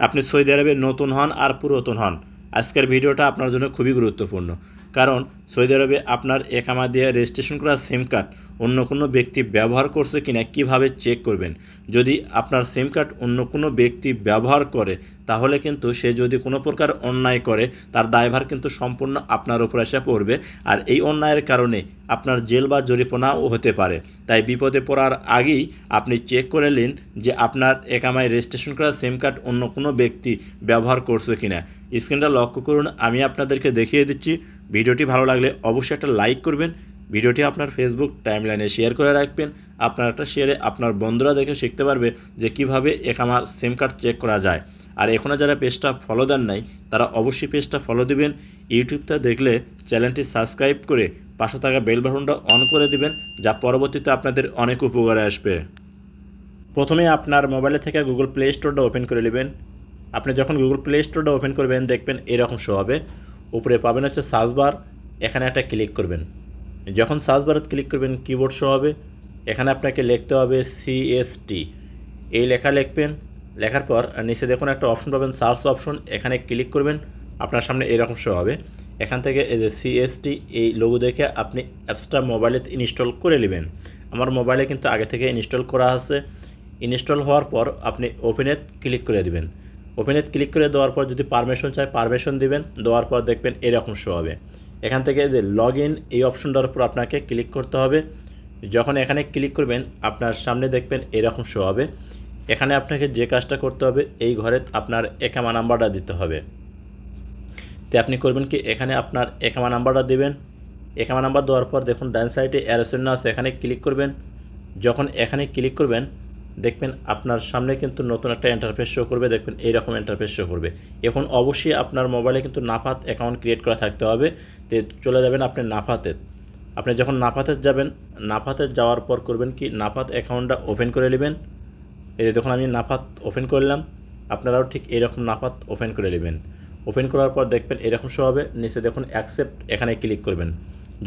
আপনি সৌদি আরবে নতুন হন আর পুরাতন হন, আজকের ভিডিওটা আপনার জন্য খুবই গুরুত্বপূর্ণ। কারণ সৌদি আরবে আপনার একামা দিয়ে রেজিস্ট্রেশন করা সিম কার্ড অন্য কোনো ব্যক্তি ব্যবহার করছে কিনা কীভাবে চেক করবেন। যদি আপনার সিম কার্ড অন্য কোনো ব্যক্তি ব্যবহার করে তাহলে কিন্তু সে যদি কোনো প্রকার অন্যায় করে তার দায়ভার কিন্তু সম্পূর্ণ আপনার উপর এসে পড়বে। আর এই অন্যায়ের কারণে আপনার জেল বা জরিমানাও হতে পারে। তাই বিপদে পড়ার আগেই আপনি চেক করে নিন যে আপনার একামায় রেজিস্ট্রেশন করা সিম কার্ড অন্য কোনো ব্যক্তি ব্যবহার করছে কিনা। স্ক্রিনটা লক্ষ্য করুন, আমি আপনাদেরকে দেখিয়ে দিচ্ছি। ভিডিওটি ভালো লাগলে অবশ্যই একটা লাইক করবেন, ভিডিওটি আপনার ফেসবুক টাইমলাইনে শেয়ার করে রাখবেন। আপনার একটা শেয়ারে আপনার বন্ধুরা দেখে শিখতে পারবে যে কিভাবে একামার সিম কার্ড চেক করা যায়। আর এখনও যারা পেজটা ফলো দেন নাই তারা অবশ্যই পেজটা ফলো দিবেন। ইউটিউবটা দেখলে চ্যানেলটি সাবস্ক্রাইব করে পাশে থাকা বেল বাটনটা অন করে দিবেন, যা পরবর্তীতে আপনাদের অনেক উপকারে আসবে। প্রথমে আপনার মোবাইলে থেকে গুগল প্লে স্টোরটা ওপেন করে নেবেন। আপনি যখন গুগল প্লে স্টোরটা ওপেন করবেন দেখবেন এরকম শো হবে। উপরে পাবেন হচ্ছে সার্চ বার, এখানে একটা ক্লিক করবেন। যখন সার্চ বারে ক্লিক করবেন কিবোর্ড শো হবে, এখানে আপনাকে লিখতে হবে সিএসটি, এই লেখা লিখবেন। লেখার পর নিচে দেখুন একটা অপশন পাবেন সার্চ অপশন, এখানে ক্লিক করবেন। আপনার সামনে এরকম শো হবে। এখান থেকে এই যে সিএসটি এই লোগো দেখে আপনি অ্যাপসটা মোবাইলে ইনস্টল করে নেবেন। আমার মোবাইলে কিন্তু আগে থেকে ইনস্টল করা আছে। ইনস্টল হওয়ার পর আপনি ওপেনে ক্লিক করে দিবেন। ওপেনে ক্লিক করে দেওয়ার পর যদি পারমিশন চায় পারমিশন দিবেন, দেওয়ার পর দেখবেন এরকম শো হবে। এখান থেকে যে লগ ইন এই অপশনটার উপর আপনাকে ক্লিক করতে হবে। যখন এখানে ক্লিক করবেন আপনার সামনে দেখবেন এরকম শো হবে। এখানে আপনাকে যে কাজটা করতে হবে এই ঘরে আপনার একামা নাম্বারটা দিতে হবে। তো আপনি করবেন কি, এখানে আপনার একামা নাম্বারটা দেবেন। একামা নাম্বার দেওয়ার পর দেখুন ডান সাইডে অ্যারো চিহ্ন আছে, এখানে ক্লিক করবেন। যখন এখানে ক্লিক করবেন দেখবেন আপনার সামনে কিন্তু নতুন একটা ইন্টারফেস শো করবে। দেখবেন এইরকম ইন্টারফেস শো করবে। এখন অবশ্যই আপনার মোবাইলে কিন্তু নাফাত অ্যাকাউন্ট ক্রিয়েট করা থাকতে হবে। তো চলে যাবেন আপনি নাফাতে। আপনি যখন নাফাতে যাবেন, নাফাতে যাওয়ার পর করবেন কি, নাফাত অ্যাকাউন্টটা ওপেন করে নেবেন। এই যে দেখুন আমি নাফাত ওপেন করলাম, আপনারাও ঠিক এরকম নাফাত ওপেন করে নেবেন। ওপেন করার পর দেখবেন এরকম শো হবে। নিচে দেখুন অ্যাকসেপ্ট, এখানে ক্লিক করবেন।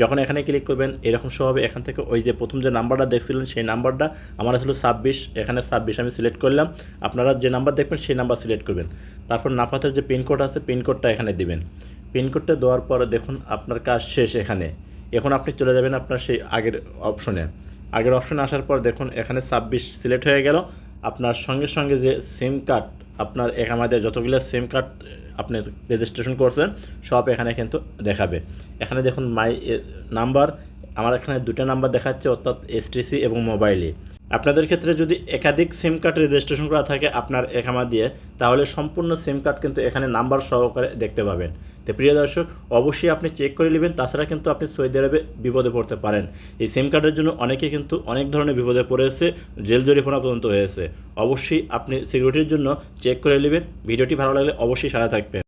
যখন এখানে ক্লিক করবেন এরকম শো হবে। এখান থেকে ওই যে প্রথম যে নাম্বারটা দেখছিলেন সেই নাম্বারটা আমার ছিল 26, এখানে 26 আমি সিলেক্ট করলাম। আপনারা যে নাম্বার দেখবেন সেই নাম্বার সিলেক্ট করবেন। তারপর নাফাতের যে পিনকোড আছে পিনকোডটা এখানে দিবেন। পিনকোডটা দেওয়ার পরে দেখুন আপনার কাজ শেষ এখানে। এখন আপনি চলে যাবেন আপনার সেই আগের অপশনে। আগের অপশনে আসার পর দেখুন এখানে 26 সিলেক্ট হয়ে গেল। আপনার সঙ্গে সঙ্গে যে সিম কার্ড আপনার একামাদের যতগুলো সিম কার্ড আপনি রেজিস্ট্রেশন করছেন সব এখানে কিন্তু দেখাবে। এখানে দেখুন মাই নাম্বার, আমার এখানে দুটো নাম্বার দেখাচ্ছে, অর্থাৎ এসটিসি এবং মোবাইলে। আপনাদের ক্ষেত্রে যদি একাধিক সিম কার্ড রেজিস্ট্রেশন করা থাকে আপনার একামা দিয়ে, তাহলে সম্পূর্ণ সিম কার্ড কিন্তু এখানে নাম্বার সহকারে দেখতে পাবেন। তো প্রিয় দর্শক, অবশ্যই আপনি চেক করে নেবেন, তাছাড়া কিন্তু আপনি সৌদি আরবে বিপদে পড়তে পারেন। এই সিম কার্ডের জন্য অনেকে কিন্তু অনেক ধরনের বিপদে পড়েছে, জেল জরিমানা পর্যন্ত হয়েছে। অবশ্যই আপনি সিকিউরিটির জন্য চেক করে নেবেন। ভিডিওটি ভালো লাগলে অবশ্যই সাথে থাকবেন।